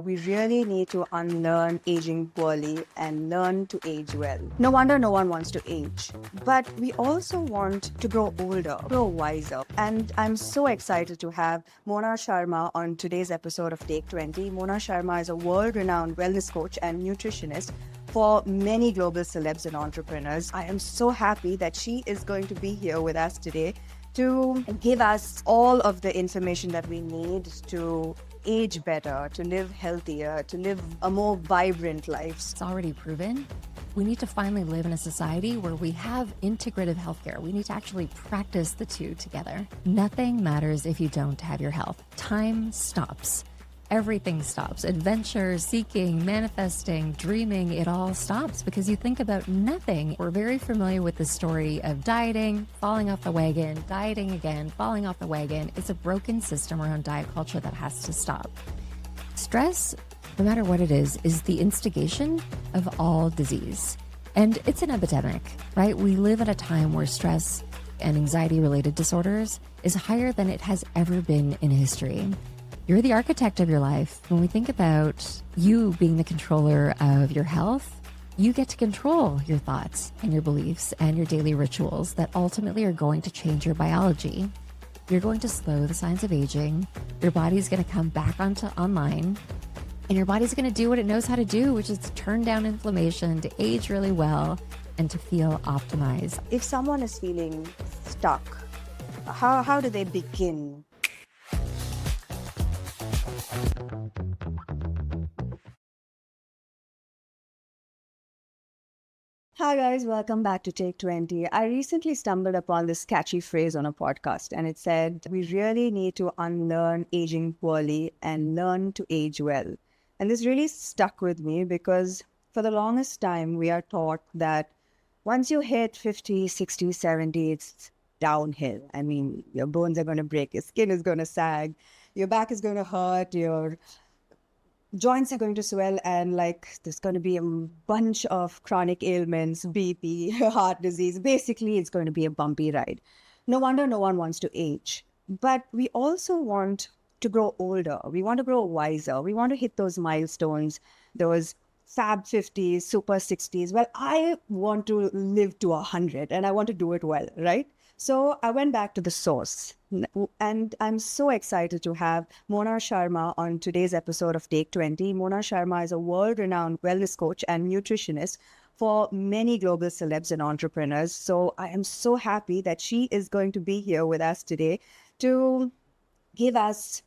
we really need to unlearn aging poorly and learn to age well. No wonder no one wants to age. But we also want to grow older, grow wiser. And I'm so excited to have Mona Sharma on today's episode of Take 20. Mona Sharma is a world-renowned wellness coach and nutritionist for many global celebs and entrepreneurs. I am so happy that she is going to be here with us today to give us all of the information that we need to age better, to live healthier, to live a more vibrant life. It's already proven. We need to finally live in a society where we have integrative healthcare. We need to actually practice the two together. Nothing matters if you don't have your health. Time stops. Everything stops. Adventure, seeking, manifesting, dreaming, it all stops because you think about nothing. We're very familiar with the story of dieting, falling off the wagon, dieting again, falling off the wagon. It's a broken system around diet culture that has to stop. Stress, no matter what it is the instigation of all disease. And it's an epidemic, right? We live at a time where stress and anxiety-related disorders is higher than it has ever been in history. You're the architect of your life. When we think about you being the controller of your health, you get to control your thoughts and your beliefs and your daily rituals that ultimately are going to change your biology. You're going to slow the signs of aging. Your body's going to come back online, and your body's going to do what it knows how to do, which is to turn down inflammation, to age really well, and to feel optimized. If someone is feeling stuck, how do they begin? Hi guys, welcome back to Take 20. I recently stumbled upon this catchy phrase on a podcast, and it said, we really need to unlearn aging poorly and learn to age well. And this really stuck with me because for the longest time, we are taught that once you hit 50, 60, 70, it's downhill. I mean, your bones are going to break, your skin is going to sag, your back is going to hurt, your joints are going to swell, and there's going to be a bunch of chronic ailments, BP, heart disease. Basically, it's going to be a bumpy ride. No wonder no one wants to age. But we also want to grow older. We want to grow wiser. We want to hit those milestones, those fab 50s, super 60s. Well, I want to live to 100 and I want to do it well, right? So I went back to the source, and I'm so excited to have Mona Sharma on today's episode of Take 20. Mona Sharma is a world-renowned wellness coach and nutritionist for many global celebs and entrepreneurs. So I am so happy that she is going to be here with us today to give us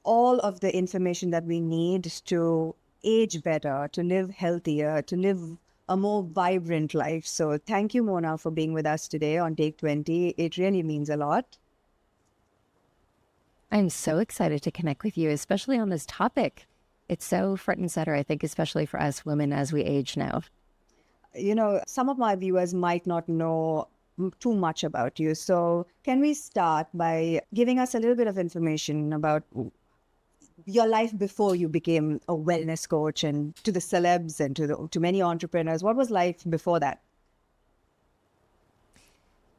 all of the information that we need to age better, to live healthier, to live a more vibrant life. So thank you, Mona, for being with us today on Take 20. It really means a lot. I'm so excited to connect with you, especially on this topic. It's so front and center, I think, especially for us women as we age now. You know, some of my viewers might not know too much about you. So can we start by giving us a little bit of information about your life before you became a wellness coach, and to the celebs and to many entrepreneurs? What was life before that?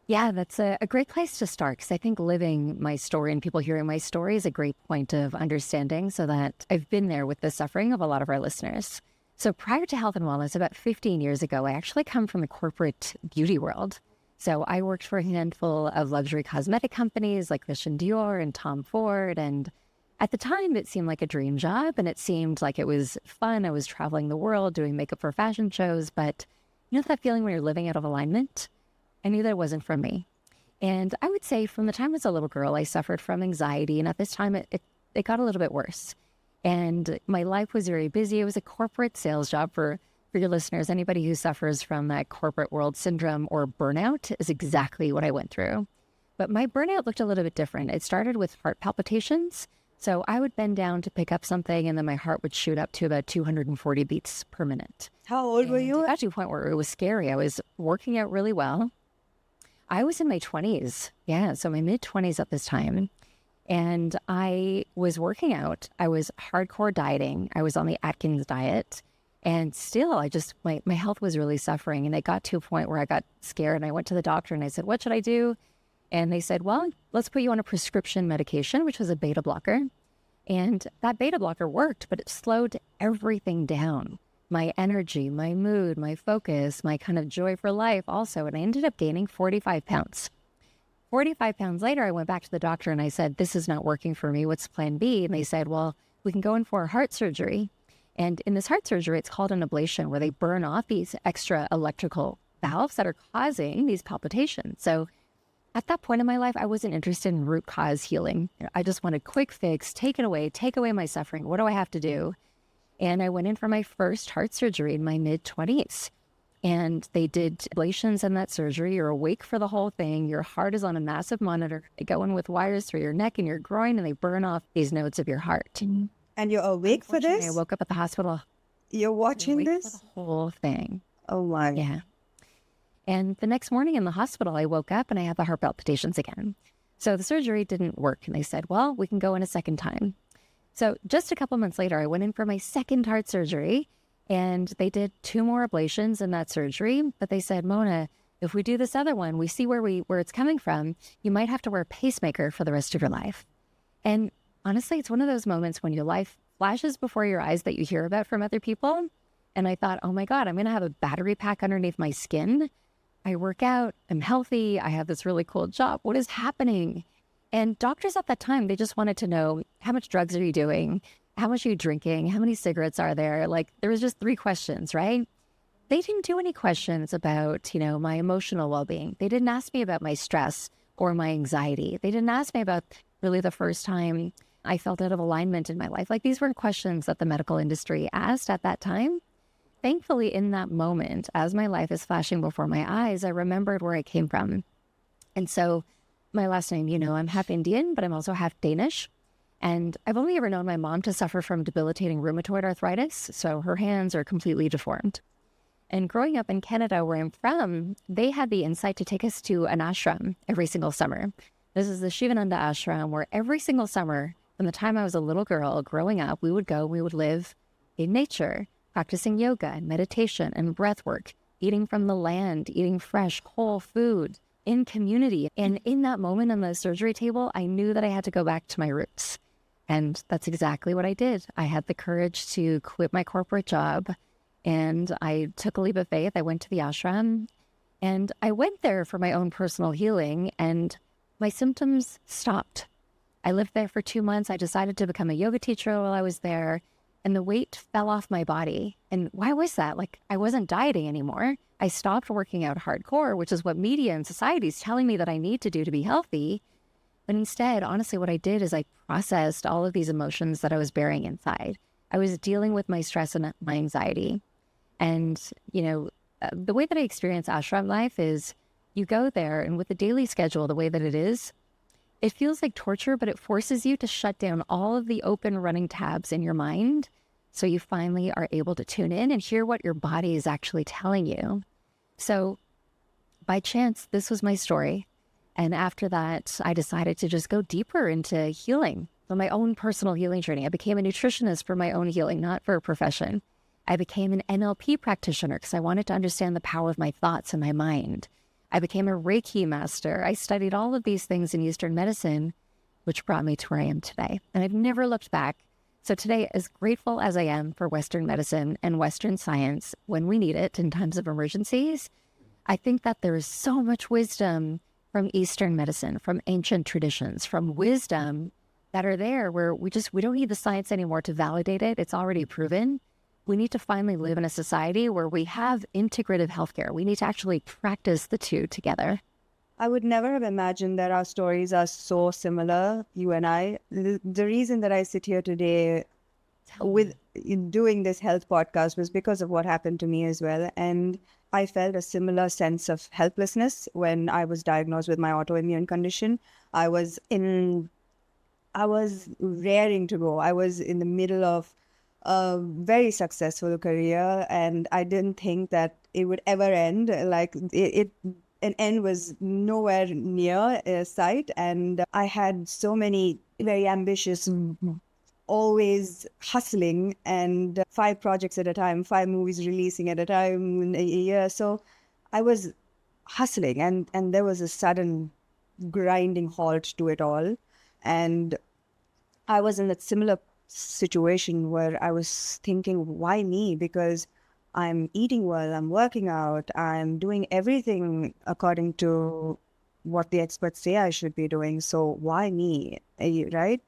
Yeah, that's a great place to start, because I think living my story and people hearing my story is a great point of understanding, so that I've been there with the suffering of a lot of our listeners. So prior to health and wellness, about 15 years ago, I actually come from the corporate beauty world. So I worked for a handful of luxury cosmetic companies like Christian Dior and Tom Ford, and at the time, it seemed like a dream job, and it seemed like it was fun. I was traveling the world doing makeup for fashion shows, but you know that feeling when you're living out of alignment? I knew that it wasn't for me. And I would say from the time I was a little girl, I suffered from anxiety, and at this time, it got a little bit worse. And my life was very busy. It was a corporate sales job for your listeners. Anybody who suffers from that corporate world syndrome or burnout is exactly what I went through. But my burnout looked a little bit different. It started with heart palpitations. So I would bend down to pick up something, and then my heart would shoot up to about 240 beats per minute. How old were you? It got to a point where it was scary. I was working out really well. I was in my 20s. Yeah, so my mid-20s at this time. And I was working out. I was hardcore dieting. I was on the Atkins diet. And still, my health was really suffering. And it got to a point where I got scared, and I went to the doctor and I said, what should I do? And they said, well, let's put you on a prescription medication, which was a beta blocker. And that beta blocker worked, but it slowed everything down. My energy, my mood, my focus, my kind of joy for life also. And I ended up gaining 45 pounds. 45 pounds later, I went back to the doctor and I said, this is not working for me. What's plan B? And they said, well, we can go in for a heart surgery. And in this heart surgery, it's called an ablation, where they burn off these extra electrical valves that are causing these palpitations. So at that point in my life, I wasn't interested in root cause healing. I just wanted quick fix, take away my suffering. What do I have to do? And I went in for my first heart surgery in my mid-20s. And they did ablations in that surgery. You're awake for the whole thing. Your heart is on a massive monitor. They go in with wires through your neck and your groin, and they burn off these nodes of your heart. And you're awake for this? I woke up at the hospital. You're watching this? For the whole thing. Oh, my. Yeah. And the next morning in the hospital, I woke up and I had the heart palpitations again. So the surgery didn't work. And they said, well, we can go in a second time. So just a couple months later, I went in for my second heart surgery. And they did 2 more ablations in that surgery. But they said, Mona, if we do this other one, we see where it's coming from, you might have to wear a pacemaker for the rest of your life. And honestly, it's one of those moments when your life flashes before your eyes that you hear about from other people. And I thought, oh my God, I'm going to have a battery pack underneath my skin. I work out, I'm healthy, I have this really cool job. What is happening? And doctors at that time, they just wanted to know, how much drugs are you doing? How much are you drinking? How many cigarettes are there? Like, there was just 3 questions, right? They didn't do any questions about, my emotional well-being. They didn't ask me about my stress or my anxiety. They didn't ask me about really the first time I felt out of alignment in my life. Like, these weren't questions that the medical industry asked at that time. Thankfully, in that moment, as my life is flashing before my eyes, I remembered where I came from. And so my last name, I'm half Indian, but I'm also half Danish. And I've only ever known my mom to suffer from debilitating rheumatoid arthritis, so her hands are completely deformed. And growing up in Canada, where I'm from, they had the insight to take us to an ashram every single summer. This is the Shivananda ashram, where every single summer, from the time I was a little girl growing up, we would live in nature, practicing yoga and meditation and breath work, eating from the land, eating fresh, whole food, in community. And in that moment on the surgery table, I knew that I had to go back to my roots. And that's exactly what I did. I had the courage to quit my corporate job, and I took a leap of faith. I went to the ashram, and I went there for my own personal healing, and my symptoms stopped. I lived there for 2 months. I decided to become a yoga teacher while I was there, and the weight fell off my body. And why was that? Like, I wasn't dieting anymore. I stopped working out hardcore, which is what media and society is telling me that I need to do to be healthy. But instead, honestly, what I did is I processed all of these emotions that I was bearing inside. I was dealing with my stress and my anxiety. And, the way that I experience ashram life is you go there, and with the daily schedule, the way that it is, it feels like torture, but it forces you to shut down all of the open running tabs in your mind. So you finally are able to tune in and hear what your body is actually telling you. So by chance, this was my story. And after that, I decided to just go deeper into healing, for my own personal healing journey. I became a nutritionist for my own healing, not for a profession. I became an NLP practitioner because I wanted to understand the power of my thoughts and my mind. I became a Reiki master. I studied all of these things in Eastern medicine, which brought me to where I am today. And I've never looked back. So today, as grateful as I am for Western medicine and Western science when we need it in times of emergencies, I think that there is so much wisdom from Eastern medicine, from ancient traditions, from wisdom that are there where we don't need the science anymore to validate it. It's already proven. We need to finally live in a society where we have integrative healthcare. We need to actually practice the 2 together. I would never have imagined that our stories are so similar, you and I. The reason that I sit here today in doing this health podcast was because of what happened to me as well. And I felt a similar sense of helplessness when I was diagnosed with my autoimmune condition. I was raring to go. I was in the middle of a very successful career, and I didn't think that it would ever end. Like an end was nowhere near sight, and I had so many very ambitious, always hustling, and 5 projects at a time, 5 movies releasing at a time in a year. So I was hustling, and there was a sudden grinding halt to it all. And I was in that similar situation where I was thinking, why me? Because I'm eating well, I'm working out, I'm doing everything according to what the experts say I should be doing. So why me? Right?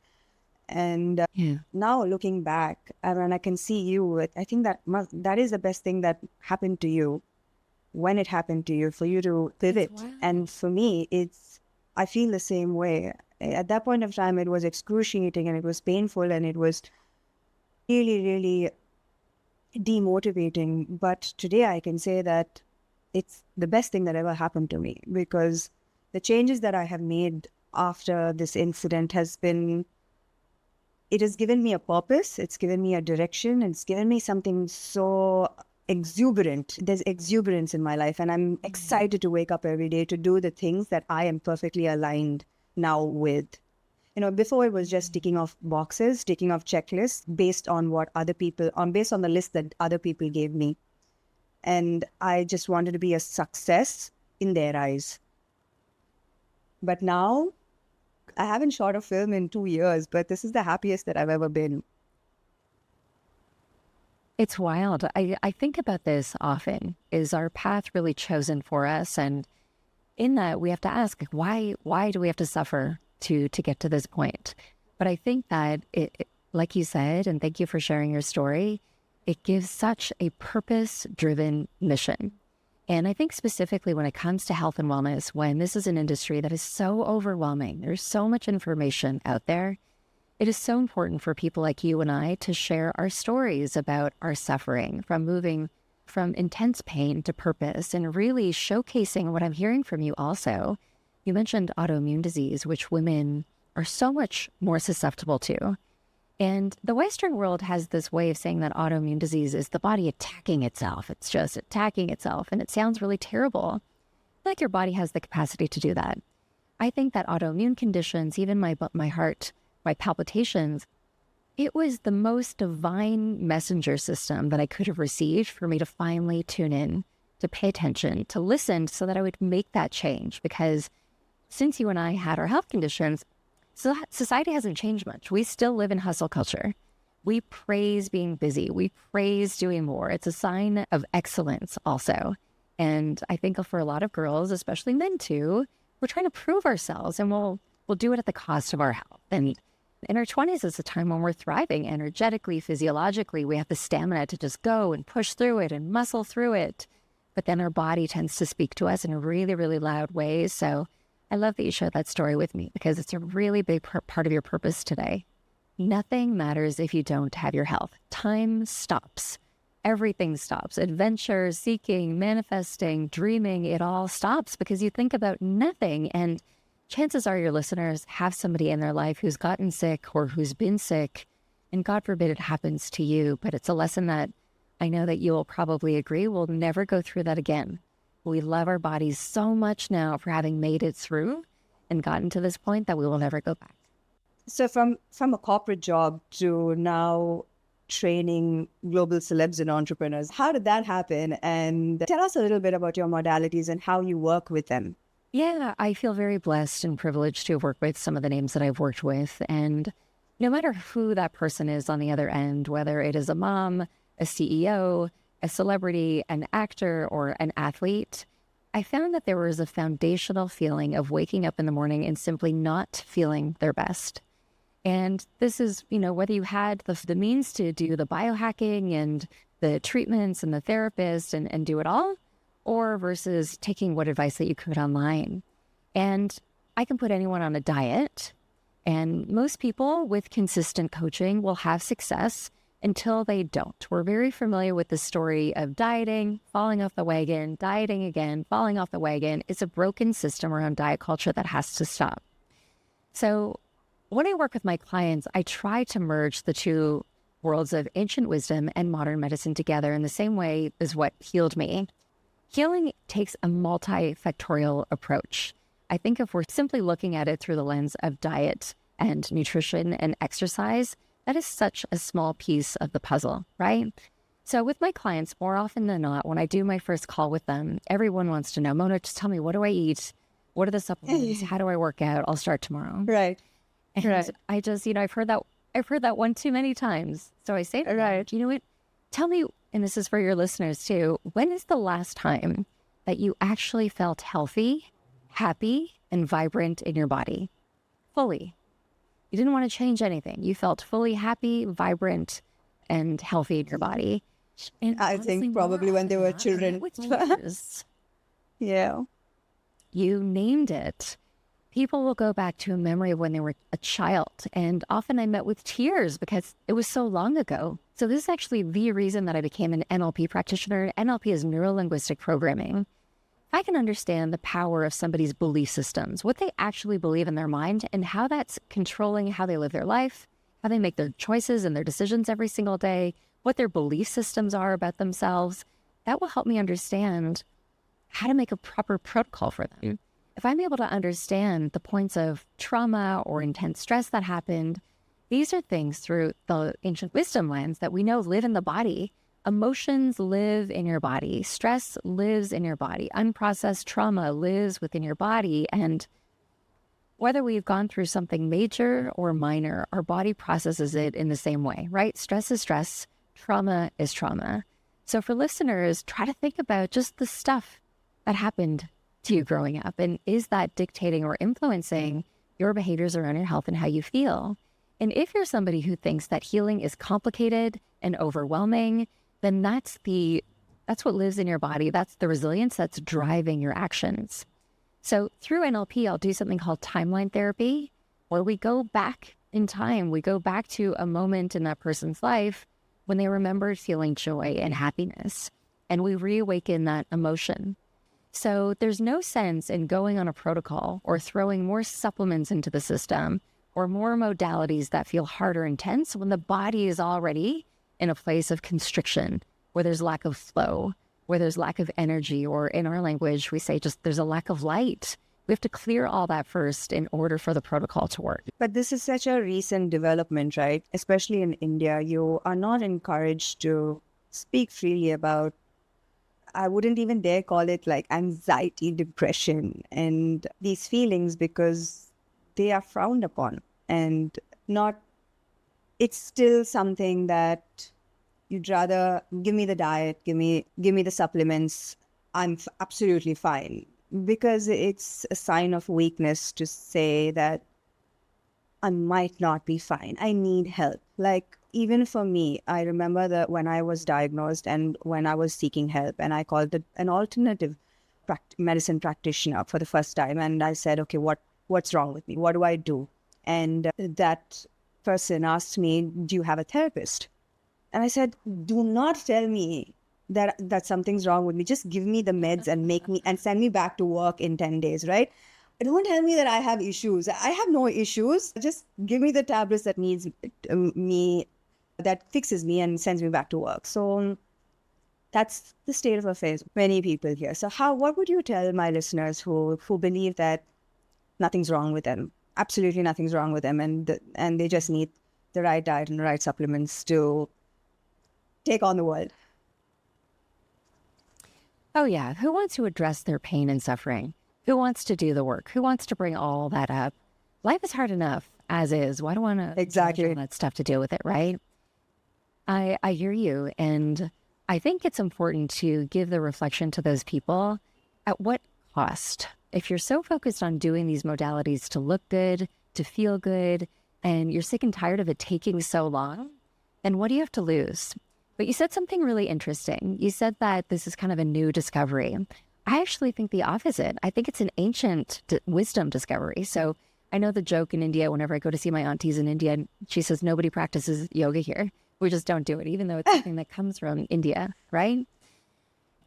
And Yeah. now looking back, I mean, I can see you. I think that is the best thing that happened to you when it happened to you, for you to It's pivot. wild. And for me, I feel the same way. At that point of time, it was excruciating and it was painful and it was really, really demotivating. But today I can say that it's the best thing that ever happened to me, because the changes that I have made after this incident it has given me a purpose, it's given me a direction, it's given me something so exuberant. There's exuberance in my life, and I'm excited to wake up every day to do the things that I am perfectly aligned now with. Before it was just ticking off boxes, ticking off checklists based on based on the list that other people gave me. And I just wanted to be a success in their eyes. But now I haven't shot a film in 2 years, but this is the happiest that I've ever been. It's wild. I think about this often. Is our path really chosen for us? And in that, we have to ask, why do we have to suffer to get to this point? But I think that like you said, and thank you for sharing your story, it gives such a purpose-driven mission. And I think specifically when it comes to health and wellness, when this is an industry that is so overwhelming, there's so much information out there, it is so important for people like you and I to share our stories about our suffering, from moving from intense pain to purpose, and really showcasing what I'm hearing from you also. You mentioned autoimmune disease, which women are so much more susceptible to. And the Western world has this way of saying that autoimmune disease is the body attacking itself. It's just attacking itself. And it sounds really terrible. Like your body has the capacity to do that. I think that autoimmune conditions, even my heart, my palpitations, it was the most divine messenger system that I could have received for me to finally tune in, to pay attention, to listen so that I would make that change. Because since you and I had our health conditions, so society hasn't changed much. We still live in hustle culture. We praise being busy. We praise doing more. It's a sign of excellence also. And I think for a lot of girls, especially men too, we're trying to prove ourselves, and we'll do it at the cost of our health. And in our 20s is a time when we're thriving energetically, physiologically. We have the stamina to just go and push through it and muscle through it. But then our body tends to speak to us in really, really loud ways. So I love that you shared that story with me, because it's a really big part of your purpose today. Nothing matters if you don't have your health. Time stops. Everything stops. Adventure, seeking, manifesting, dreaming, it all stops because you think about nothing. And chances are your listeners have somebody in their life who's gotten sick or who's been sick, and God forbid it happens to you. But it's a lesson that I know that you will probably agree we'll never go through that again. We love our bodies so much now for having made it through and gotten to this point that we will never go back. So from a corporate job to now training global celebs and entrepreneurs, how did that happen? And tell us a little bit about your modalities and how you work with them. Yeah, I feel very blessed and privileged to have worked with some of the names that I've worked with. And no matter who that person is on the other end, whether it is a mom, a CEO, a celebrity, an actor, or an athlete, I found that there was a foundational feeling of waking up in the morning and simply not feeling their best. And this is, whether you had the means to do the biohacking and the treatments and the therapist and do it all, or versus taking what advice that you could online. And I can put anyone on a diet, and most people with consistent coaching will have success until they don't. We're very familiar with the story of dieting, falling off the wagon, dieting again, falling off the wagon. It's a broken system around diet culture that has to stop. So when I work with my clients, I try to merge the two worlds of ancient wisdom and modern medicine together in the same way as what healed me. Healing takes a multifactorial approach. I think if we're simply looking at it through the lens of diet and nutrition and exercise, that is such a small piece of the puzzle, right? So with my clients, more often than not, when I do my first call with them, everyone wants to know, Mona, just tell me, what do I eat? What are the supplements? How do I work out? I'll start tomorrow. Right. And Right. I just, I've heard that one too many times. So I say to them, Right. you know what? Tell me, and this is for your listeners too, when is the last time that you actually felt healthy, happy, and vibrant in your body? Fully. You didn't want to change anything. You felt fully happy, vibrant, and healthy in your body. And I honestly, think more probably when often they than were not, children. with tears. Yeah. You named it. People will go back to a memory of when they were a child. And often I met with tears because it was so long ago. So this is actually the reason that I became an NLP practitioner. NLP is neuro-linguistic programming. I can understand the power of somebody's belief systems, what they actually believe in their mind, and how that's controlling how they live their life, how they make their choices and their decisions every single day, what their belief systems are about themselves. That will help me understand how to make a proper protocol for them. If I'm able to understand the points of trauma or intense stress that happened, these are things through the ancient wisdom lens that we know live in the body. Emotions live in your body. Stress lives in your body. Unprocessed trauma lives within your body. And whether we've gone through something major or minor, our body processes it in the same way, right? Stress is stress. Trauma is trauma. So for listeners, try to think about just the stuff that happened to you growing up. And is that dictating or influencing your behaviors around your health and how you feel? And if you're somebody who thinks that healing is complicated and overwhelming, then that's what lives in your body. That's the resilience that's driving your actions. So through NLP, I'll do something called timeline therapy, where we go back in time. We go back to a moment in that person's life when they remembered feeling joy and happiness, and we reawaken that emotion. So there's no sense in going on a protocol or throwing more supplements into the system or more modalities that feel hard or intense when the body is already in a place of constriction, where there's lack of flow, where there's lack of energy, or in our language, we say just there's a lack of light. We have to clear all that first in order for the protocol to work. But this is such a recent development, right? Especially in India, you are not encouraged to speak freely about, I wouldn't even dare call it like anxiety, depression, and these feelings, because they are frowned upon and not, it's still something that you'd rather give me the diet, give me the supplements. I'm absolutely fine, because it's a sign of weakness to say that I might not be fine. I need help. Like, even for me, I remember that when I was diagnosed and when I was seeking help, and I called an alternative medicine practitioner for the first time, and I said, okay, what's wrong with me? What do I do? And that person asked me, do you have a therapist? And I said, do not tell me that something's wrong with me. Just give me the meds and send me back to work in 10 days, right? Don't tell me that I have issues. I have no issues. Just give me the tablets that needs me, that fixes me and sends me back to work. So that's the state of affairs. Many people here. So what would you tell my listeners who believe that nothing's wrong with them? Absolutely nothing's wrong with them, and they just need the right diet and the right supplements to take on the world. Oh yeah, who wants to address their pain and suffering? Who wants to do the work? Who wants to bring all that up? Life is hard enough as is. Why do I want to Exactly all that stuff to deal with it, right? I hear you, and I think it's important to give the reflection to those people. At what cost? If you're so focused on doing these modalities to look good, to feel good, and you're sick and tired of it taking so long, then what do you have to lose? But you said something really interesting. You said that this is kind of a new discovery. I actually think the opposite. I think it's an ancient wisdom discovery. So I know the joke in India, whenever I go to see my aunties in India, she says, nobody practices yoga here. We just don't do it, even though it's something that comes from India, right?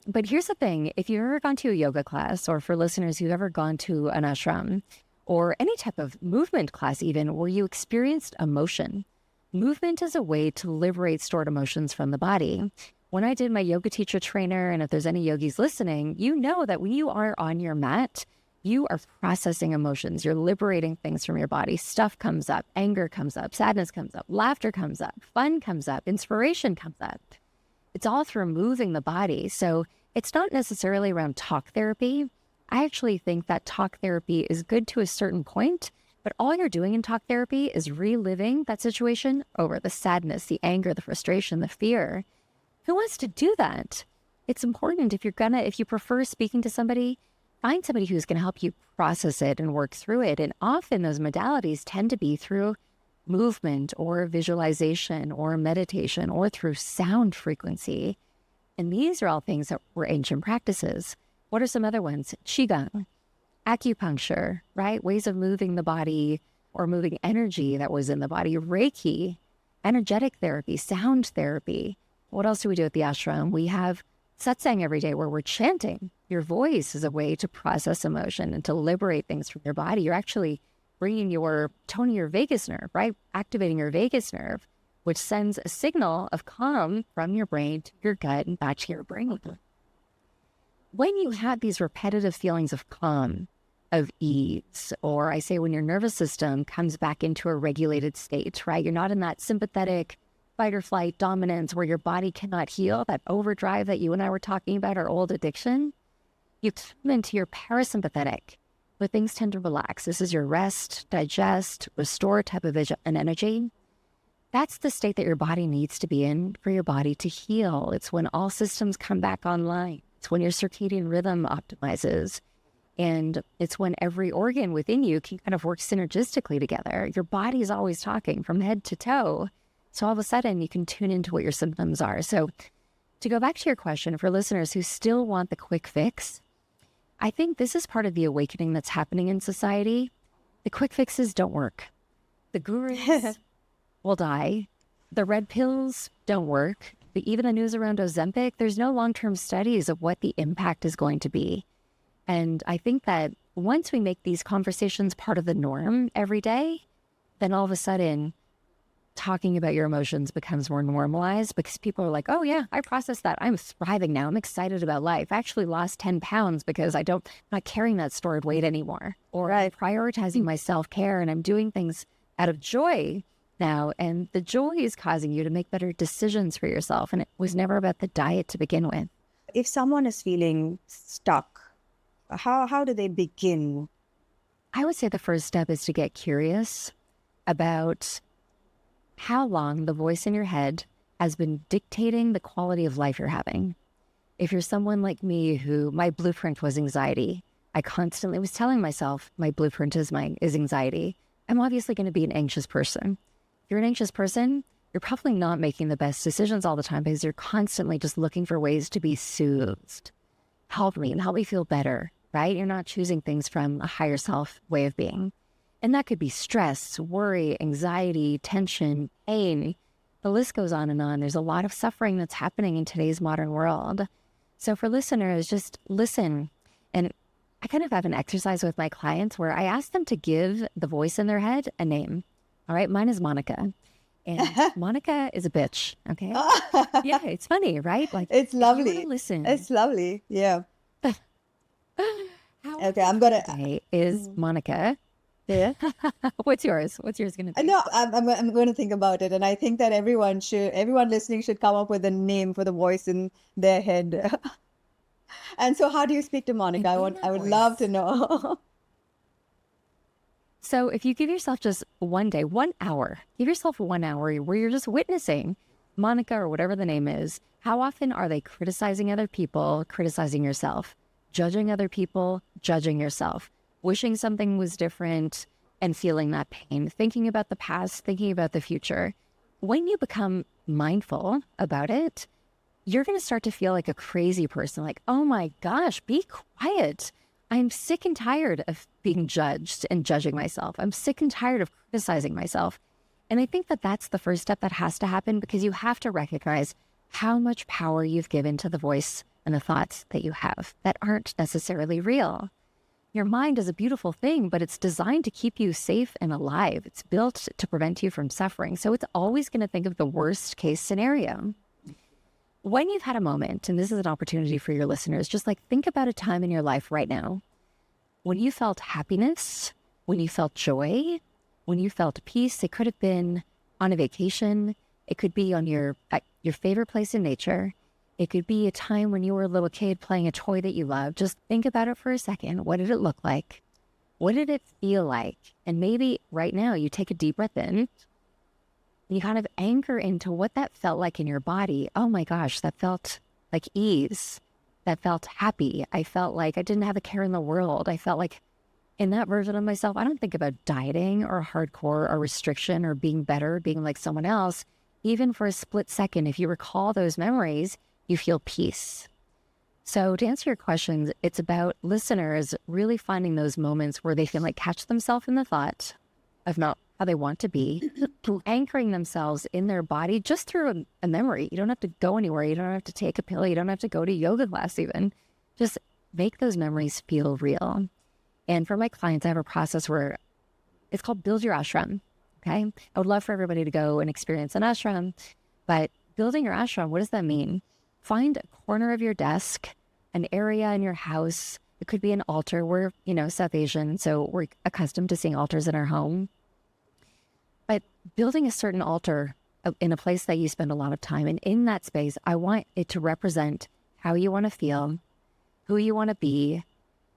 But here's the thing. If you've ever gone to a yoga class, or for listeners who've ever gone to an ashram, or any type of movement class even, where you experienced emotion, movement is a way to liberate stored emotions from the body. When I did my yoga teacher trainer, and if there's any yogis listening, you know that when you are on your mat, you are processing emotions. You're liberating things from your body. Stuff comes up, anger comes up, sadness comes up, laughter comes up, fun comes up, inspiration comes up. It's all through moving the body. So it's not necessarily around talk therapy. I actually think that talk therapy is good to a certain point, But all you're doing in talk therapy is reliving that situation over the sadness, the anger, the frustration, the fear. Who wants to do that? It's important if you prefer speaking to somebody, find somebody who's going to help you process it and work through it. And often those modalities tend to be through movement or visualization or meditation or through sound frequency. And these are all things that were ancient practices. What are some other ones? Qigong, acupuncture, right? Ways of moving the body or moving energy that was in the body. Reiki, energetic therapy, sound therapy. What else do we do at the ashram? We have satsang every day where we're chanting. Your voice is a way to process emotion and to liberate things from your body. You're actually toning your vagus nerve, right? Activating your vagus nerve, which sends a signal of calm from your brain to your gut and back to your brain. When you have these repetitive feelings of calm, of ease, or I say when your nervous system comes back into a regulated state, right? You're not in that sympathetic fight or flight dominance where your body cannot heal, that overdrive that you and I were talking about, our old addiction. You come into your parasympathetic, where things tend to relax. This is your rest, digest, restore type of vision and energy. That's the state that your body needs to be in for your body to heal. It's when all systems come back online. It's when your circadian rhythm optimizes. And it's when every organ within you can kind of work synergistically together. Your body is always talking from head to toe. So all of a sudden you can tune into what your symptoms are. So to go back to your question, for listeners who still want the quick fix, I think this is part of the awakening that's happening in society. The quick fixes don't work. The gurus will die. The red pills don't work. Even the news around Ozempic, there's no long-term studies of what the impact is going to be. And I think that once we make these conversations part of the norm every day, then all of a sudden talking about your emotions becomes more normalized because people are like, oh yeah, I processed that. I'm thriving now. I'm excited about life. I actually lost 10 pounds because I'm not carrying that stored weight anymore. Or I'm prioritizing my self-care and I'm doing things out of joy now. And the joy is causing you to make better decisions for yourself. And it was never about the diet to begin with. If someone is feeling stuck, how do they begin? I would say the first step is to get curious about how long the voice in your head has been dictating the quality of life you're having. If you're someone like me who my blueprint was anxiety, I constantly was telling myself my blueprint is anxiety. I'm obviously going to be an anxious person. If you're an anxious person, you're probably not making the best decisions all the time because you're constantly just looking for ways to be soothed. Help me feel better, right? You're not choosing things from a higher self way of being. And that could be stress, worry, anxiety, tension, pain. The list goes on and on. There's a lot of suffering that's happening in today's modern world. So for listeners, just listen. And I kind of have an exercise with my clients where I ask them to give the voice in their head a name. All right, mine is Monica. And Monica is a bitch, okay? Yeah, it's funny, right? Like It's lovely. Listen. It's lovely. Yeah. Okay, I'm gonna. Today is Monica. Yeah. What's yours? What's yours going to be? No, I'm going to think about it, and I think that everyone listening should come up with a name for the voice in their head. And so, how do you speak to Monica? I would love to know. So, if you give yourself just one day, 1 hour, give yourself 1 hour where you're just witnessing Monica or whatever the name is. How often are they criticizing other people, criticizing yourself, judging other people, judging yourself? Wishing something was different and feeling that pain, thinking about the past, thinking about the future. When you become mindful about it, you're going to start to feel like a crazy person, like, oh my gosh, be quiet. I'm sick and tired of being judged and judging myself. I'm sick and tired of criticizing myself. And I think that that's the first step that has to happen because you have to recognize how much power you've given to the voice and the thoughts that you have that aren't necessarily real. Your mind is a beautiful thing, but it's designed to keep you safe and alive. It's built to prevent you from suffering. So it's always going to think of the worst case scenario. When you've had a moment, and this is an opportunity for your listeners, just like think about a time in your life right now when you felt happiness, when you felt joy, when you felt peace. It could have been on a vacation. It could be on your favorite place in nature. It could be a time when you were a little kid playing a toy that you loved. Just think about it for a second. What did it look like? What did it feel like? And maybe right now you take a deep breath in, you kind of anchor into what that felt like in your body. Oh my gosh, that felt like ease. That felt happy. I felt like I didn't have a care in the world. I felt like in that version of myself, I don't think about dieting or hardcore or restriction or being better, being like someone else. Even for a split second, if you recall those memories, you feel peace. So to answer your questions, it's about listeners really finding those moments where they feel like catch themselves in the thought of not how they want to be, anchoring themselves in their body just through a memory. You don't have to go anywhere. You don't have to take a pill. You don't have to go to yoga class even. Just make those memories feel real. And for my clients, I have a process where it's called Build Your Ashram. Okay. I would love for everybody to go and experience an ashram, but building your ashram, what does that mean? Find a corner of your desk, an area in your house. It could be an altar. We're, South Asian, so we're accustomed to seeing altars in our home. But building a certain altar in a place that you spend a lot of time, and in that space, I want it to represent how you want to feel, who you want to be.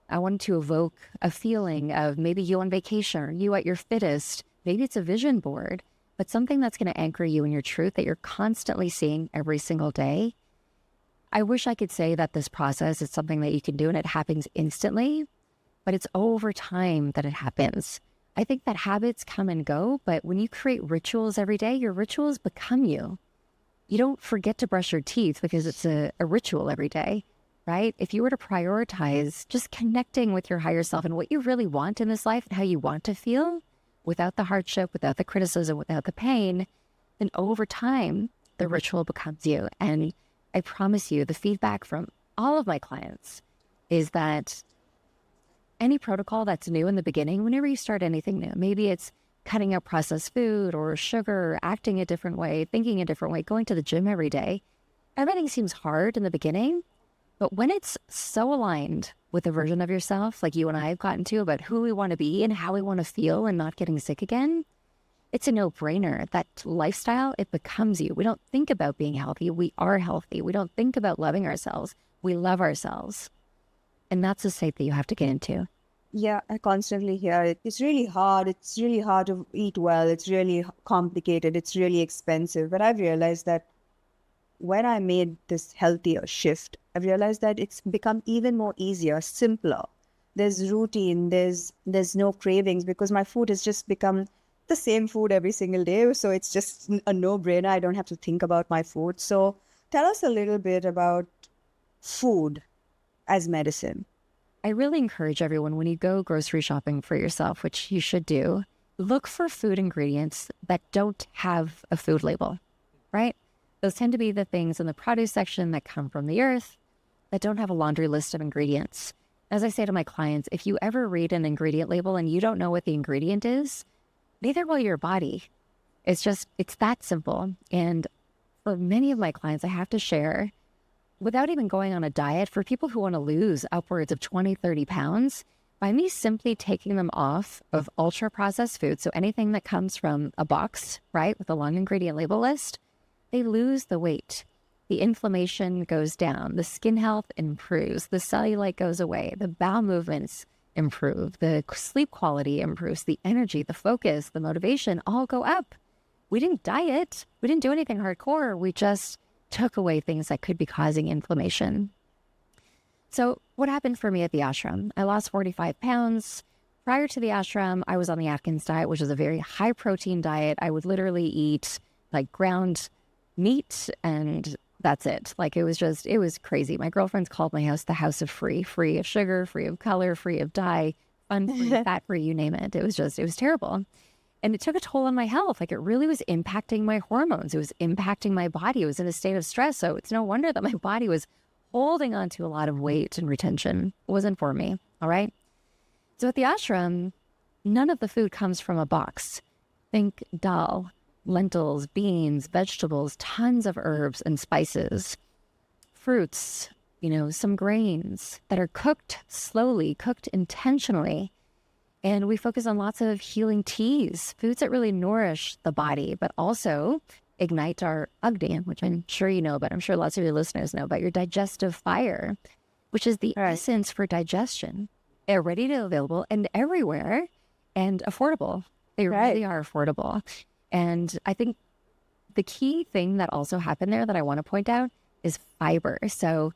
I want to evoke a feeling of maybe you on vacation or you at your fittest. Maybe it's a vision board, but something that's going to anchor you in your truth that you're constantly seeing every single day. I wish I could say that this process is something that you can do and it happens instantly, but it's over time that it happens. I think that habits come and go, but when you create rituals every day, your rituals become you. You don't forget to brush your teeth because it's a ritual every day, right? If you were to prioritize just connecting with your higher self and what you really want in this life and how you want to feel without the hardship, without the criticism, without the pain, then over time, the ritual becomes you. And I promise you, the feedback from all of my clients is that any protocol that's new in the beginning, whenever you start anything new, maybe it's cutting out processed food or sugar, or acting a different way, thinking a different way, going to the gym every day, everything seems hard in the beginning. But when it's so aligned with a version of yourself, like you and I have gotten to about who we want to be and how we want to feel and not getting sick again, it's a no-brainer. That lifestyle, it becomes you. We don't think about being healthy. We are healthy. We don't think about loving ourselves. We love ourselves. And that's the state that you have to get into. Yeah, I constantly hear it. It's really hard. It's really hard to eat well. It's really complicated. It's really expensive. But I've realized that when I made this healthier shift, I've realized that it's become even more easier, simpler. There's routine. There's no cravings because my food has just become the same food every single day. So it's just a no-brainer. I don't have to think about my food. So tell us a little bit about food as medicine. I really encourage everyone, when you go grocery shopping for yourself, which you should do, look for food ingredients that don't have a food label, right? Those tend to be the things in the produce section that come from the earth that don't have a laundry list of ingredients. As I say to my clients, if you ever read an ingredient label and you don't know what the ingredient is, neither will your body. It's that simple. And for many of my clients, I have to share, without even going on a diet, for people who want to lose upwards of 20, 30 pounds, by me simply taking them off of ultra-processed food, so anything that comes from a box, right, with a long ingredient label list, they lose the weight. The inflammation goes down, the skin health improves, the cellulite goes away, the bowel movements improve, the sleep quality improves, the energy, the focus, the motivation all go up. We didn't diet. We didn't do anything hardcore. We just took away things that could be causing inflammation. So what happened for me at the ashram? I lost 45 pounds. Prior to the ashram, I was on the Atkins diet, which is a very high protein diet. I would literally eat like ground meat and that's it. Like it was crazy. My girlfriends called my house the house of free of sugar, free of color, free of dye, fun free, fat free, you name it. It was terrible. And it took a toll on my health. Like it really was impacting my hormones. It was impacting my body. It was in a state of stress. So it's no wonder that my body was holding on to a lot of weight and retention. It wasn't for me. All right. So at the ashram, none of the food comes from a box. Think dal, lentils, beans, vegetables, tons of herbs and spices, fruits, some grains that are cooked slowly, cooked intentionally. And we focus on lots of healing teas, foods that really nourish the body, but also ignite our Agni, which I'm sure you know about. I'm sure lots of your listeners know about your digestive fire, which is the essence for digestion. They're ready to available and everywhere and affordable. They really are affordable. And I think the key thing that also happened there that I want to point out is fiber. So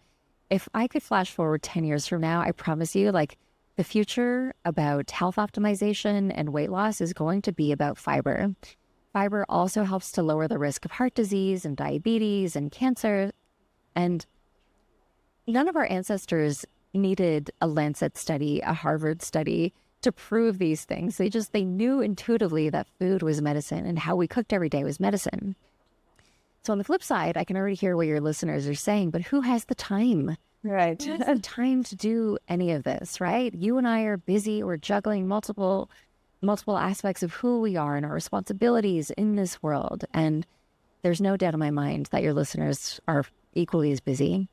if I could flash forward 10 years from now, I promise you, like, the future about health optimization and weight loss is going to be about fiber. Fiber also helps to lower the risk of heart disease and diabetes and cancer. And none of our ancestors needed a Lancet study, a Harvard study to prove these things. They knew intuitively that food was medicine and how we cooked every day was medicine. So on the flip side, I can already hear what your listeners are saying, but who has the time? Right. Who has the time to do any of this, right? You and I are busy. We're juggling multiple aspects of who we are and our responsibilities in this world. And there's no doubt in my mind that your listeners are equally as busy.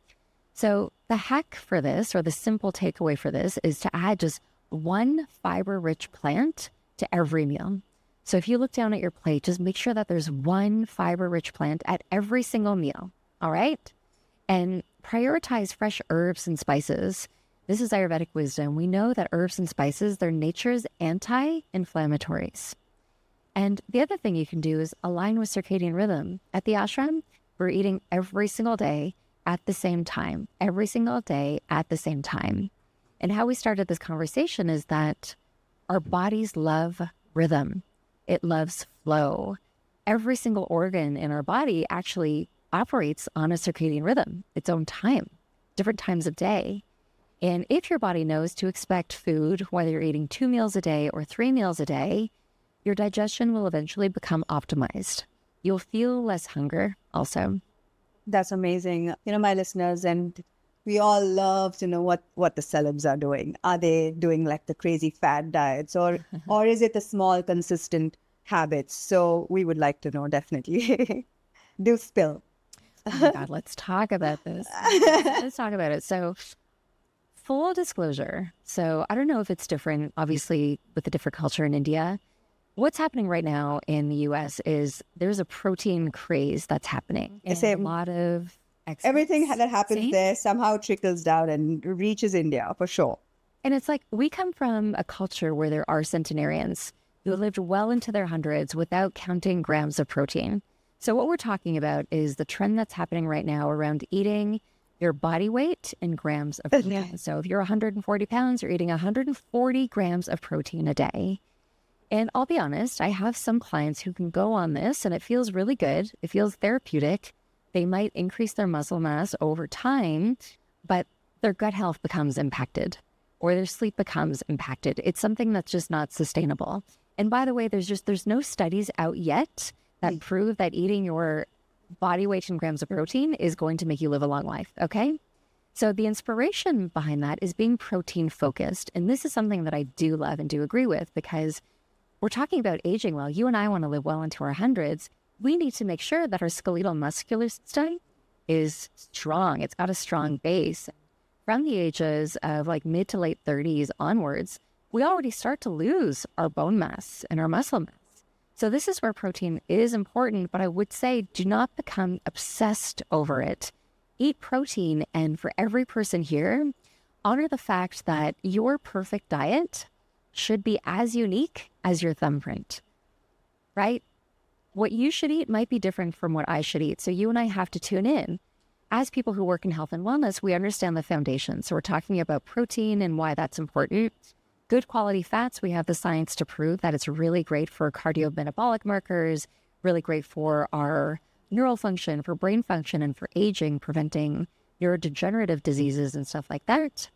So the hack for this, or the simple takeaway for this, is to add just one fiber-rich plant to every meal. So if you look down at your plate, just make sure that there's one fiber-rich plant at every single meal, all right? And prioritize fresh herbs and spices. This is Ayurvedic wisdom. We know that herbs and spices, they're nature's anti-inflammatories. And the other thing you can do is align with circadian rhythm. At the ashram, we're eating every single day at the same time, every single day at the same time. And how we started this conversation is that our bodies love rhythm. It loves flow. Every single organ in our body actually operates on a circadian rhythm, its own time, different times of day. And if your body knows to expect food, whether you're eating 2 meals a day or 3 meals a day, your digestion will eventually become optimized. You'll feel less hunger also. That's amazing. My listeners, and we all love to know what the celebs are doing. Are they doing like the crazy fad diets, or is it the small, consistent habits? So we would like to know, definitely. Do spill. Oh my God, let's talk about this. Let's talk about it. So full disclosure. So I don't know if it's different, obviously, with the different culture in India. What's happening right now in the US is there's a protein craze that's happening. And a lot of everything that happens there somehow trickles down and reaches India for sure. And it's like, we come from a culture where there are centenarians who lived well into their hundreds without counting grams of protein. So what we're talking about is the trend that's happening right now around eating your body weight in grams of protein. So if you're 140 pounds, you're eating 140 grams of protein a day. And I'll be honest, I have some clients who can go on this and it feels really good. It feels therapeutic. They might increase their muscle mass over time, but their gut health becomes impacted or their sleep becomes impacted. It's something that's just not sustainable. And by the way, there's no studies out yet that prove that eating your body weight in grams of protein is going to make you live a long life, okay? So the inspiration behind that is being protein focused. And this is something that I do love and do agree with, because we're talking about aging well. You and I want to live well into our hundreds. We need to make sure that our skeletal muscular system is strong. It's got a strong base. From the ages of like mid to late 30s onwards, we already start to lose our bone mass and our muscle mass. So this is where protein is important, but I would say do not become obsessed over it. Eat protein, and for every person here, honor the fact that your perfect diet should be as unique as your thumbprint, right? What you should eat might be different from what I should eat. So you and I have to tune in. As people who work in health and wellness, we understand the foundation. So we're talking about protein and why that's important. Good quality fats, we have the science to prove that it's really great for cardiometabolic markers, really great for our neural function, for brain function, and for aging, preventing neurodegenerative diseases and stuff like that.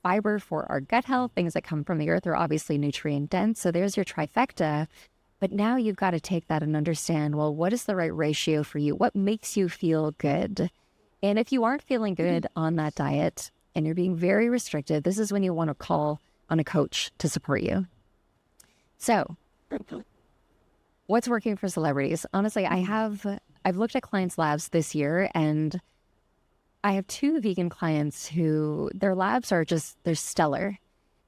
Fiber for our gut health, things that come from the earth are obviously nutrient dense. So there's your trifecta. But now you've got to take that and understand, well, what is the right ratio for you? What makes you feel good? And if you aren't feeling good on that diet and you're being very restricted, this is when you want to call on a coach to support you. So what's working for celebrities? Honestly, I've looked at clients' labs this year, and I have 2 vegan clients who their labs are they're stellar.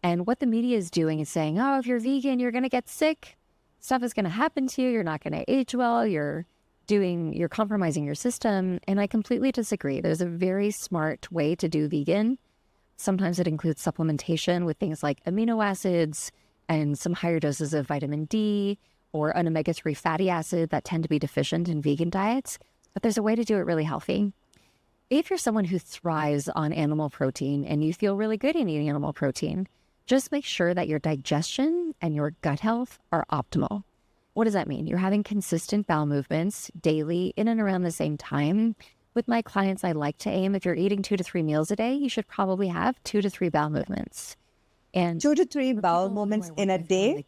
And what the media is doing is saying, oh, if you're vegan, you're going to get sick. Stuff is going to happen to you. You're not going to age well. You're compromising your system. And I completely disagree. There's a very smart way to do vegan. Sometimes it includes supplementation with things like amino acids and some higher doses of vitamin D or an omega-3 fatty acid that tend to be deficient in vegan diets. But there's a way to do it really healthy. If you're someone who thrives on animal protein and you feel really good in eating animal protein, just make sure that your digestion and your gut health are optimal. What does that mean? You're having consistent bowel movements daily in and around the same time. With my clients, I like to aim, if you're eating 2 to 3 meals a day, you should probably have 2 to 3 bowel movements. And 2 to 3 for bowel people who movements I work in a with, day?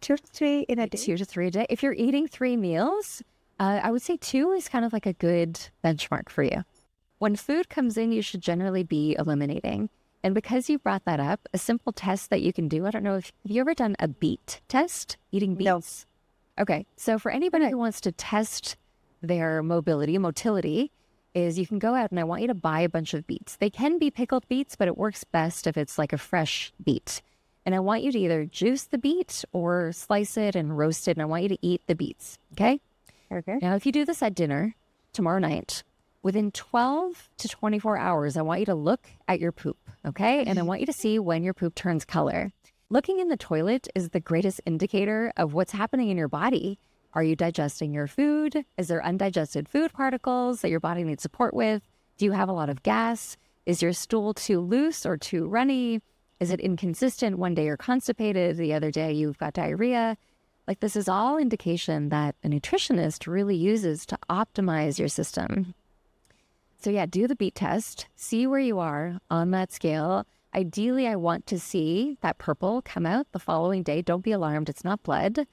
2 to 3 in a day? 2 to 3 a day. If you're eating 3 meals, I would say 2 is kind of like a good benchmark for you. When food comes in, you should generally be eliminating. And because you brought that up, a simple test that you can do, I don't know if have you ever done a beet test, eating beets? No. Okay, so for anybody who wants to test their motility, is you can go out and I want you to buy a bunch of beets. They can be pickled beets, but it works best if it's like a fresh beet. And I want you to either juice the beet or slice it and roast it, and I want you to eat the beets, okay? Okay. Now, if you do this at dinner tomorrow night, within 12 to 24 hours, I want you to look at your poop, okay? And I want you to see when your poop turns color. Looking in the toilet is the greatest indicator of what's happening in your body. Are you digesting your food? Is there undigested food particles that your body needs support with? Do you have a lot of gas? Is your stool too loose or too runny? Is it inconsistent? One day you're constipated, the other day you've got diarrhea. Like, this is all indication that a nutritionist really uses to optimize your system. So yeah, do the beet test, see where you are on that scale. Ideally, I want to see that purple come out the following day. Don't be alarmed, it's not blood.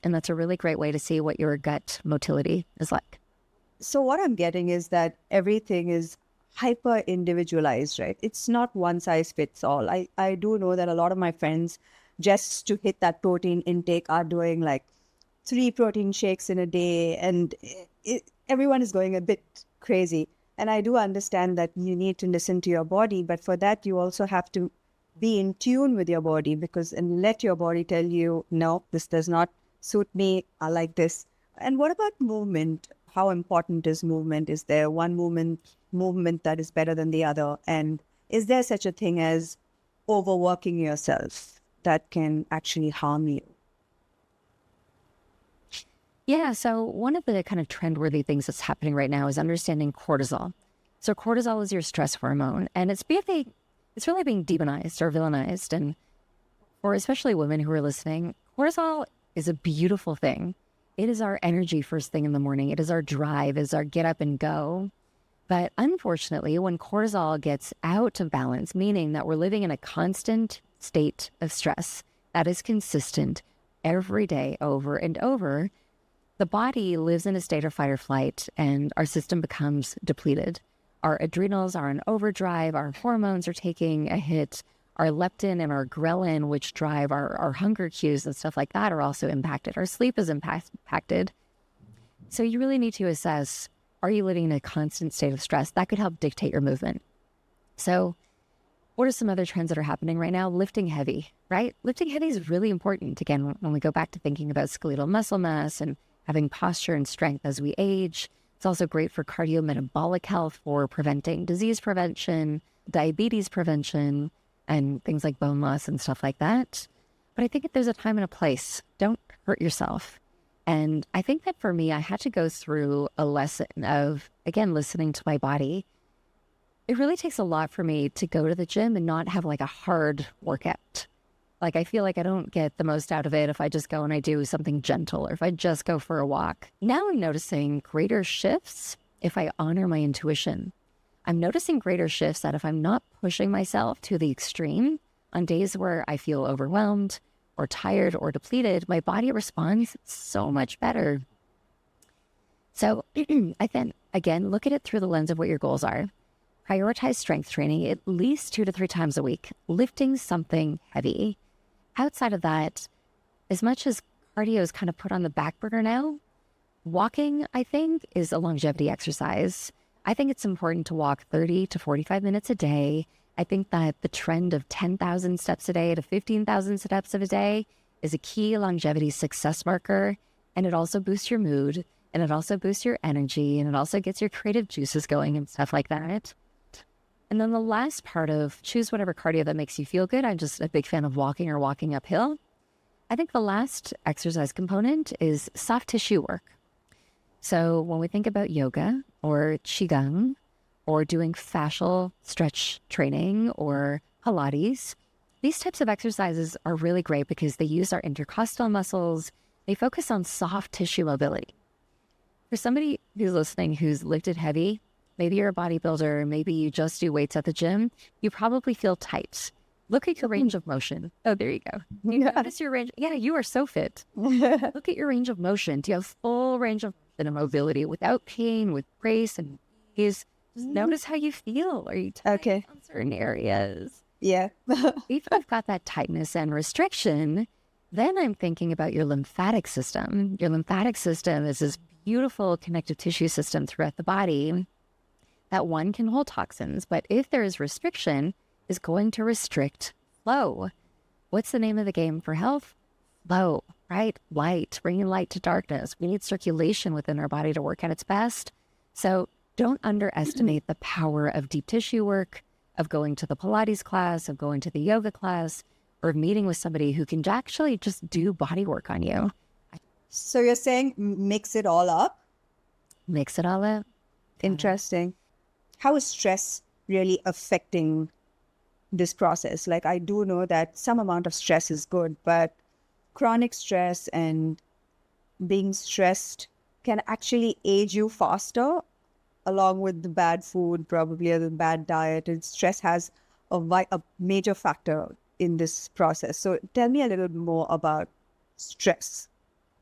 And that's a really great way to see what your gut motility is like. So what I'm getting is that everything is hyper individualized, right? It's not one size fits all. I do know that a lot of my friends, just to hit that protein intake, are doing like 3 protein shakes in a day, and everyone is going a bit crazy. And I do understand that you need to listen to your body, but for that you also have to be in tune with your body, and let your body tell you, no, this does not suit me, I like this. And what about movement? How important is movement? Is there one movement that is better than the other? And is there such a thing as overworking yourself that can actually harm you? Yeah, so one of the kind of trend-worthy things that's happening right now is understanding cortisol. So cortisol is your stress hormone, and it's really being demonized or villainized. And for especially women who are listening, cortisol is a beautiful thing. It is our energy first thing in the morning. It is our drive, it is our get up and go. But unfortunately, when cortisol gets out of balance, meaning that we're living in a constant state of stress that is consistent every day over and over, the body lives in a state of fight or flight, and our system becomes depleted. Our adrenals are in overdrive, our hormones are taking a hit, our leptin and our ghrelin, which drive our hunger cues and stuff like that, are also impacted. Our sleep is impacted. So you really need to assess, are you living in a constant state of stress? That could help dictate your movement. So what are some other trends that are happening right now? Lifting heavy, right? Lifting heavy is really important. Again, when we go back to thinking about skeletal muscle mass and having posture and strength as we age. It's also great for cardiometabolic health, for preventing disease prevention, diabetes prevention, and things like bone loss and stuff like that. But I think that there's a time and a place. Don't hurt yourself. And I think that for me, I had to go through a lesson of, again, listening to my body. It really takes a lot for me to go to the gym and not have like a hard workout. Like, I feel like I don't get the most out of it if I just go and I do something gentle, or if I just go for a walk. Now I'm noticing greater shifts if I honor my intuition. I'm noticing greater shifts that if I'm not pushing myself to the extreme on days where I feel overwhelmed or tired or depleted, my body responds so much better. So I then, again, look at it through the lens of what your goals are. Prioritize strength training at least 2 to 3 times a week, lifting something heavy. Outside of that, as much as cardio is kind of put on the back burner now, walking, I think, is a longevity exercise. I think it's important to walk 30 to 45 minutes a day. I think that the trend of 10,000 steps a day to 15,000 steps of a day is a key longevity success marker. And it also boosts your mood, and it also boosts your energy, and it also gets your creative juices going and stuff like that. And then the last part of choose whatever cardio that makes you feel good. I'm just a big fan of walking or walking uphill. I think the last exercise component is soft tissue work. So when we think about yoga or qigong or doing fascial stretch training or Pilates, these types of exercises are really great because they use our intercostal muscles. They focus on soft tissue mobility. For somebody who's listening who's lifted heavy, maybe you're a bodybuilder, maybe you just do weights at the gym, you probably feel tight. Look at your range of motion. Oh, there you go. You notice your range. Yeah, you are so fit. Look at your range of motion. Do you have full range of mobility without pain, with grace and ease? Just notice how you feel. Are you tight on certain areas? Yeah. If you've got that tightness and restriction, then I'm thinking about your lymphatic system. Your lymphatic system is this beautiful connective tissue system throughout the body that one can hold toxins, but if there is restriction, is going to restrict flow. What's the name of the game for health? Flow, right? Light, bringing light to darkness. We need circulation within our body to work at its best. So don't underestimate the power of deep tissue work, of going to the Pilates class, of going to the yoga class, or meeting with somebody who can actually just do body work on you. So you're saying mix it all up? Mix it all up. Interesting. How is stress really affecting this process? Like, I do know that some amount of stress is good, but chronic stress and being stressed can actually age you faster, along with the bad food, probably, or the bad diet. And stress has a major factor in this process. So tell me a little more about stress.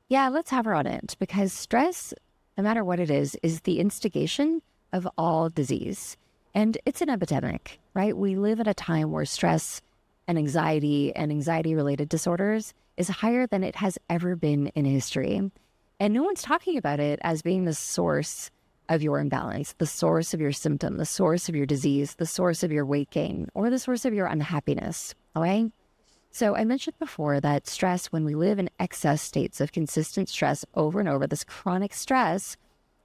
Yeah, let's have her on it, because stress, no matter what it is the instigation of all disease. And it's an epidemic, right? We live at a time where stress and anxiety-related disorders is higher than it has ever been in history. And no one's talking about it as being the source of your imbalance, the source of your symptom, the source of your disease, the source of your weight gain, or the source of your unhappiness, okay? So I mentioned before that stress, when we live in excess states of consistent stress over and over, this chronic stress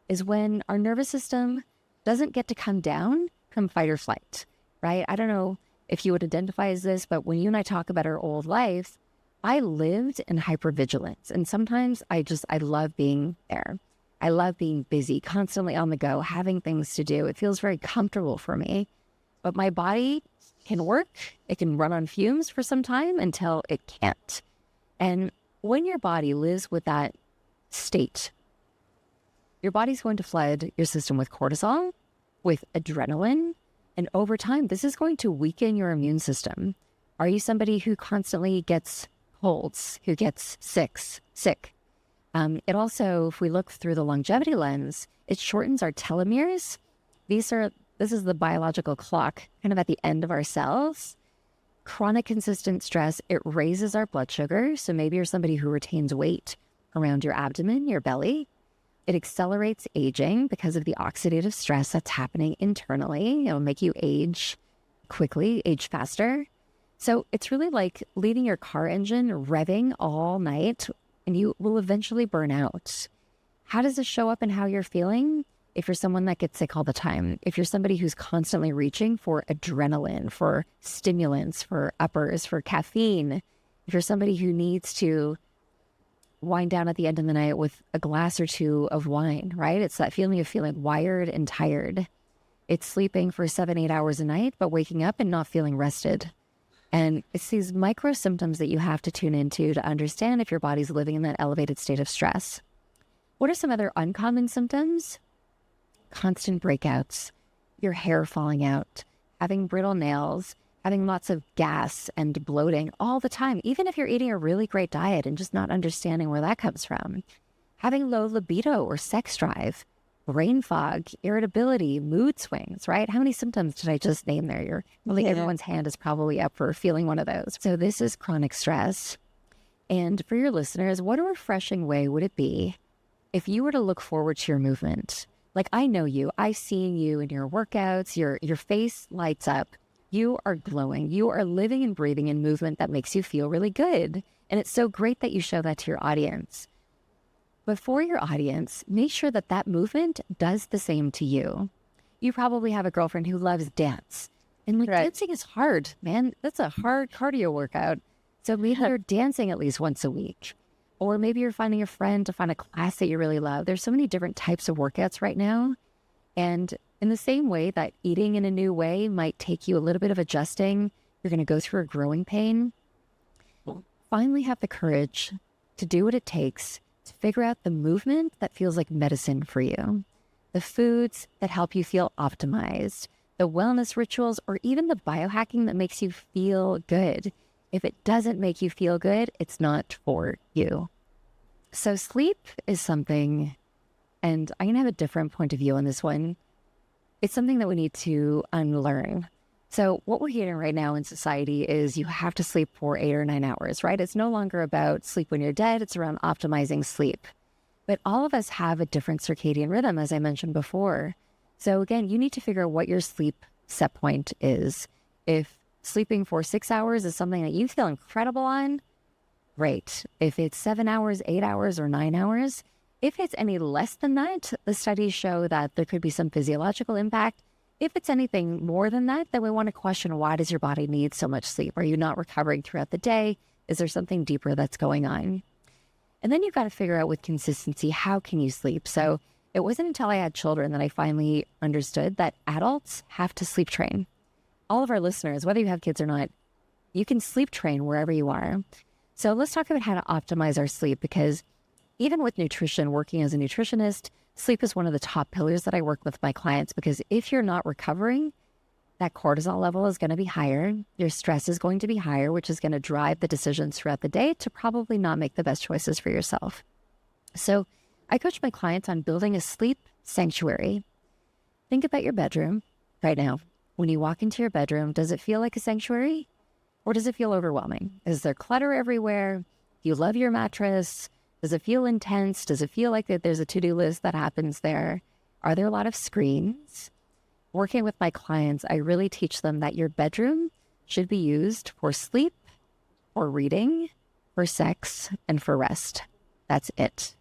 is when our nervous system doesn't get to come down from fight or flight, right? I don't know if you would identify as this, but when you and I talk about our old life, I lived in hypervigilance. And sometimes I love being there. I love being busy, constantly on the go, having things to do. It feels very comfortable for me. But my body can work. It can run on fumes for some time until it can't. And when your body lives with that state, your body's going to flood your system with cortisol, with adrenaline, and over time, this is going to weaken your immune system. Are you somebody who constantly gets colds, who gets sick? It also, if we look through the longevity lens, it shortens our telomeres. This is the biological clock kind of at the end of our cells. Chronic consistent stress, it raises our blood sugar. So maybe you're somebody who retains weight around your abdomen, your belly. It accelerates aging because of the oxidative stress that's happening internally. It'll make you age quickly, age faster. So it's really like leaving your car engine revving all night, and you will eventually burn out. How does this show up in how you're feeling? If you're someone that gets sick all the time, if you're somebody who's constantly reaching for adrenaline, for stimulants, for uppers, for caffeine, if you're somebody who needs to wind down at the end of the night with a glass or two of wine, right? It's that feeling of feeling wired and tired. It's sleeping for 7-8 hours a night, but waking up and not feeling rested. And it's these micro symptoms that you have to tune into to understand if your body's living in that elevated state of stress. What are some other uncommon symptoms? Constant breakouts, your hair falling out, having brittle nails, having lots of gas and bloating all the time, even if you're eating a really great diet and just not understanding where that comes from. Having low libido or sex drive, brain fog, irritability, mood swings, right? How many symptoms did I just name there? Everyone's hand is probably up for feeling one of those. So this is chronic stress. And for your listeners, what a refreshing way would it be if you were to look forward to your movement? Like, I know you, I've seen you in your workouts, your face lights up. You are glowing. You are living and breathing in movement that makes you feel really good. And it's so great that you show that to your audience. But for your audience, make sure that that movement does the same to you. you probably have a girlfriend who loves dance. And like Right. dancing is hard, man. That's a hard cardio workout. So maybe you're dancing at least once a week. Or maybe you're finding a friend to find a class that you really love. There's so many different types of workouts right now. And in the same way that eating in a new way might take you a little bit of adjusting, you're going to go through a growing pain. Finally have the courage to do what it takes to figure out the movement that feels like medicine for you, the foods that help you feel optimized, the wellness rituals, or even the biohacking that makes you feel good. If it doesn't make you feel good, it's not for you. So sleep is something, and I'm going to have a different point of view on this one. It's something that we need to unlearn. So what we're hearing right now in society is you have to sleep for 8 or 9 hours, right? It's no longer about sleep when you're dead. It's around optimizing sleep. But all of us have a different circadian rhythm, as I mentioned before. So again, you need to figure out what your sleep set point is. If sleeping for 6 hours is something that you feel incredible on, great. If it's 7 hours, 8 hours, or 9 hours, if it's any less than that, the studies show that there could be some physiological impact. If it's anything more than that, then we want to question, why does your body need so much sleep? Are you not recovering throughout the day? Is there something deeper that's going on? And then you've got to figure out with consistency, how can you sleep? So it wasn't until I had children that I finally understood that adults have to sleep train. All of our listeners, whether you have kids or not, you can sleep train wherever you are. So let's talk about how to optimize our sleep, because even with nutrition, working as a nutritionist, sleep is one of the top pillars that I work with my clients, because if you're not recovering, that cortisol level is going to be higher. Your stress is going to be higher, which is going to drive the decisions throughout the day to probably not make the best choices for yourself. So I coach my clients on building a sleep sanctuary. Think about your bedroom right now. When you walk into your bedroom, does it feel like a sanctuary, or does it feel overwhelming? Is there clutter everywhere? Do you love your mattress? Does it feel intense? Does it feel like that there's a to-do list that happens there? Are there a lot of screens? Working with my clients, I really teach them that your bedroom should be used for sleep, for reading, for sex, and for rest. That's it.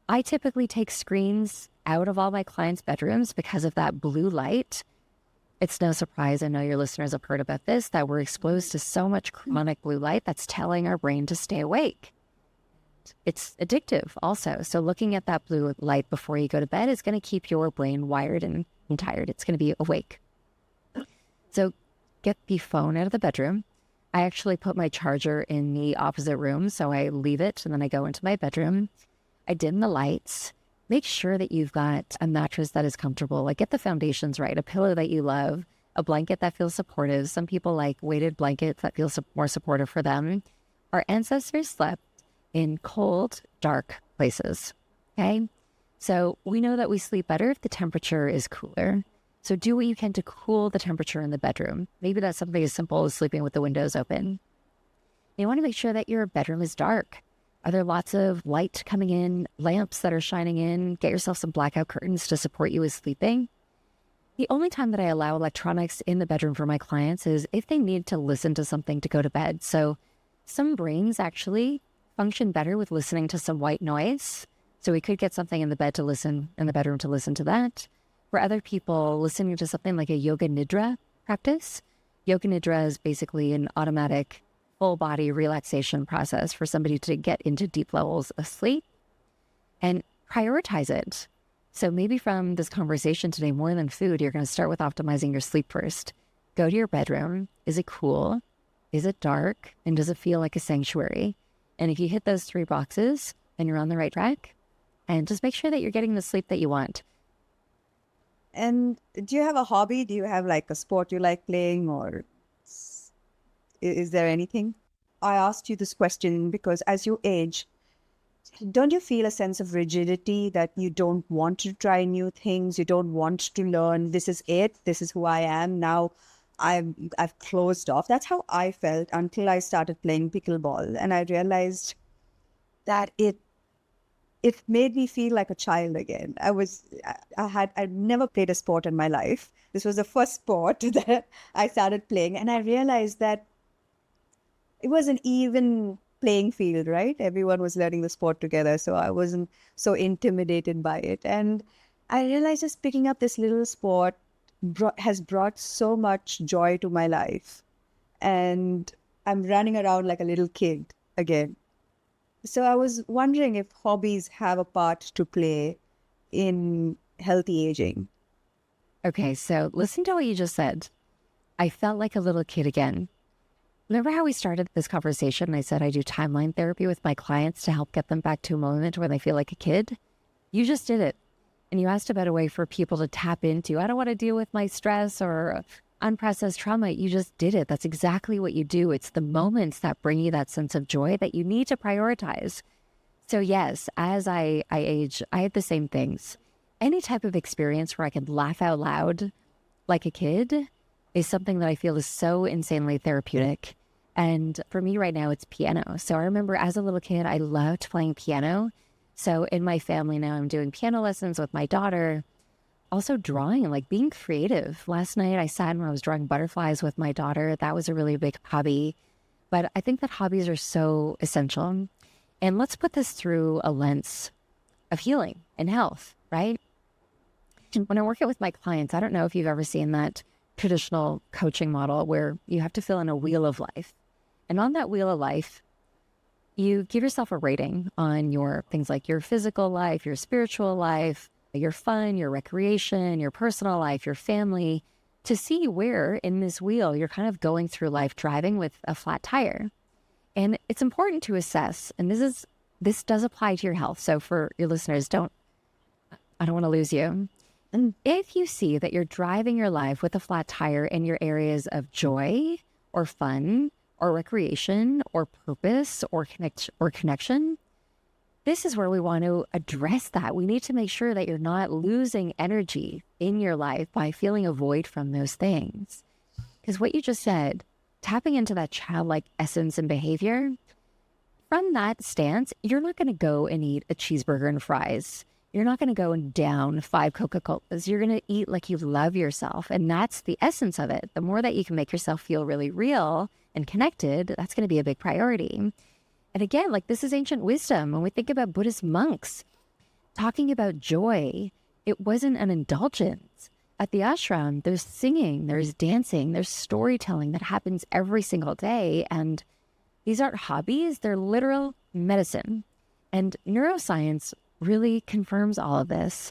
I typically take screens out of all my clients' bedrooms because of that blue light. It's no surprise, I know your listeners have heard about this, that we're exposed to so much chronic blue light that's telling our brain to stay awake. It's addictive also. So looking at that blue light before you go to bed is going to keep your brain wired and tired. It's going to be awake. So get the phone out of the bedroom. I actually put my charger in the opposite room. So I leave it and then I go into my bedroom. I dim the lights. Make sure that you've got a mattress that is comfortable. Like, get the foundations right, a pillow that you love, a blanket that feels supportive. Some people like weighted blankets that feel more supportive for them. Our ancestors slept in cold, dark places. Okay. So we know that we sleep better if the temperature is cooler. So do what you can to cool the temperature in the bedroom. Maybe that's something as simple as sleeping with the windows open. You want to make sure that your bedroom is dark. Are there lots of light coming in, lamps that are shining in? Get yourself some blackout curtains to support you with sleeping. The only time that I allow electronics in the bedroom for my clients is if they need to listen to something to go to bed. So some brains actually function better with listening to some white noise. So we could get something in the bedroom to listen to that. For other people, listening to something like a yoga nidra practice. Yoga nidra is basically an automatic full body relaxation process for somebody to get into deep levels of sleep, and prioritize it. So maybe from this conversation today, more than food, you're going to start with optimizing your sleep first. Go to your bedroom. Is it cool? Is it dark? And does it feel like a sanctuary? And if you hit those 3 boxes, then you're on the right track. And just make sure that you're getting the sleep that you want. And do you have a hobby? Do you have like a sport you like playing, or is there anything? I asked you this question because as you age, don't you feel a sense of rigidity that you don't want to try new things? You don't want to learn, this is it, this is who I am. Now I've closed off. That's how I felt until I started playing pickleball. And I realized that it made me feel like a child again. I'd never played a sport in my life. This was the first sport that I started playing. And I realized that it was an even playing field, right? Everyone was learning the sport together. So I wasn't so intimidated by it. And I realized just picking up this little sport has brought so much joy to my life. And I'm running around like a little kid again. So I was wondering if hobbies have a part to play in healthy aging. Okay, so listen to what you just said. I felt like a little kid again. Remember how we started this conversation? I said I do timeline therapy with my clients to help get them back to a moment where they feel like a kid. You just did it. And you asked about a way for people to tap into, I don't want to deal with my stress or unprocessed trauma. You just did it. That's exactly what you do. It's the moments that bring you that sense of joy that you need to prioritize. So yes, as I age, I had the same things. Any type of experience where I could laugh out loud like a kid is something that I feel is so insanely therapeutic. And for me right now, it's piano. So I remember as a little kid, I loved playing piano. So in my family now, I'm doing piano lessons with my daughter. Also drawing, like being creative. Last night I sat and I was drawing butterflies with my daughter. That was a really big hobby. But I think that hobbies are so essential. And let's put this through a lens of healing and health, right? When I'm working with my clients, I don't know if you've ever seen that traditional coaching model where you have to fill in a wheel of life. And on that wheel of life, you give yourself a rating on your things like your physical life, your spiritual life, your fun, your recreation, your personal life, your family, to see where in this wheel you're kind of going through life driving with a flat tire. And it's important to assess, and this does apply to your health. So for your listeners, I don't want to lose you. And if you see that you're driving your life with a flat tire in your areas of joy or fun or recreation or purpose or connection, this is where we want to address that. We need to make sure that you're not losing energy in your life by feeling a void from those things. Because what you just said, tapping into that childlike essence and behavior, from that stance, you're not going to go and eat a cheeseburger and fries. You're not going to go and down 5 Coca-Colas. You're going to eat like you love yourself. And that's the essence of it. The more that you can make yourself feel really real and connected, that's going to be a big priority. And again, like this is ancient wisdom. When we think about Buddhist monks talking about joy, it wasn't an indulgence. At the ashram, there's singing, there's dancing, there's storytelling that happens every single day. And these aren't hobbies, they're literal medicine. And neuroscience really confirms all of this.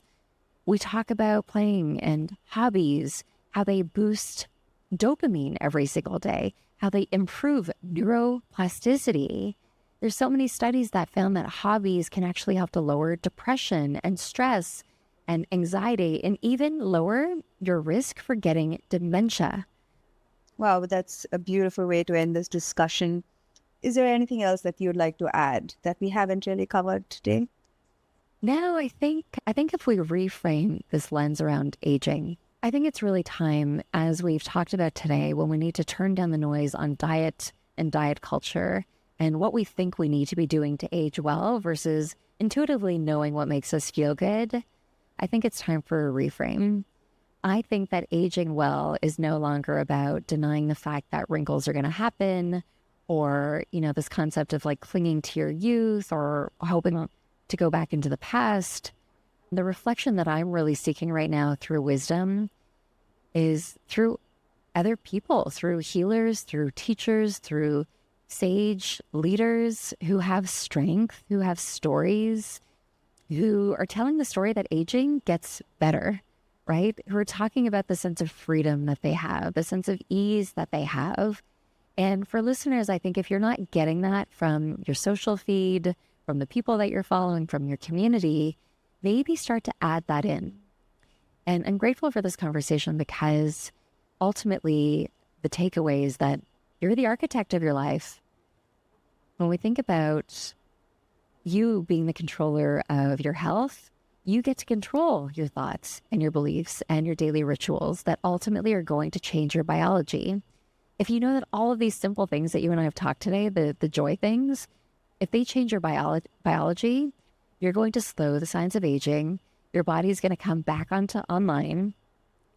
We talk about playing and hobbies, how they boost dopamine every single day, how they improve neuroplasticity. There's so many studies that found that hobbies can actually help to lower depression and stress and anxiety and even lower your risk for getting dementia. Wow, that's a beautiful way to end this discussion. Is there anything else that you'd like to add that we haven't really covered today? No, I think if we reframe this lens around aging, I think it's really time, as we've talked about today, when we need to turn down the noise on diet and diet culture and what we think we need to be doing to age well versus intuitively knowing what makes us feel good. I think it's time for a reframe. I think that aging well is no longer about denying the fact that wrinkles are going to happen or, this concept of like clinging to your youth or hoping to go back into the past. The reflection that I'm really seeking right now through wisdom is through other people, through healers, through teachers, through sage leaders who have strength, who have stories, who are telling the story that aging gets better, right? Who are talking about the sense of freedom that they have, the sense of ease that they have. And for listeners, I think if you're not getting that from your social feed, from the people that you're following, from your community, maybe start to add that in. And I'm grateful for this conversation because ultimately the takeaway is that you're the architect of your life. When we think about you being the controller of your health, you get to control your thoughts and your beliefs and your daily rituals that ultimately are going to change your biology. If you know that all of these simple things that you and I have talked today, the joy things, if they change your biology, you're going to slow the signs of aging. Your body's going to come back onto online,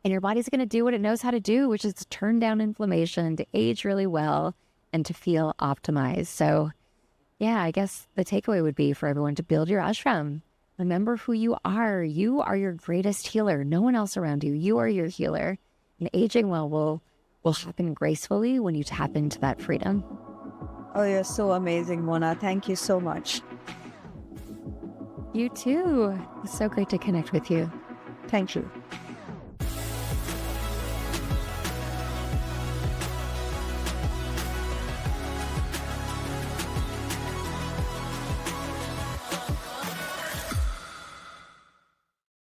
and your body's going to do what it knows how to do, which is to turn down inflammation, to age really well, and to feel optimized. So yeah, I guess the takeaway would be for everyone to build your ashram, Remember who you are. You are your greatest healer. No one else around you. You are your healer. And aging well will happen gracefully when you tap into that freedom. Oh, you're so amazing, Mona. Thank you so much. You too. It's so great to connect with you. Thank you.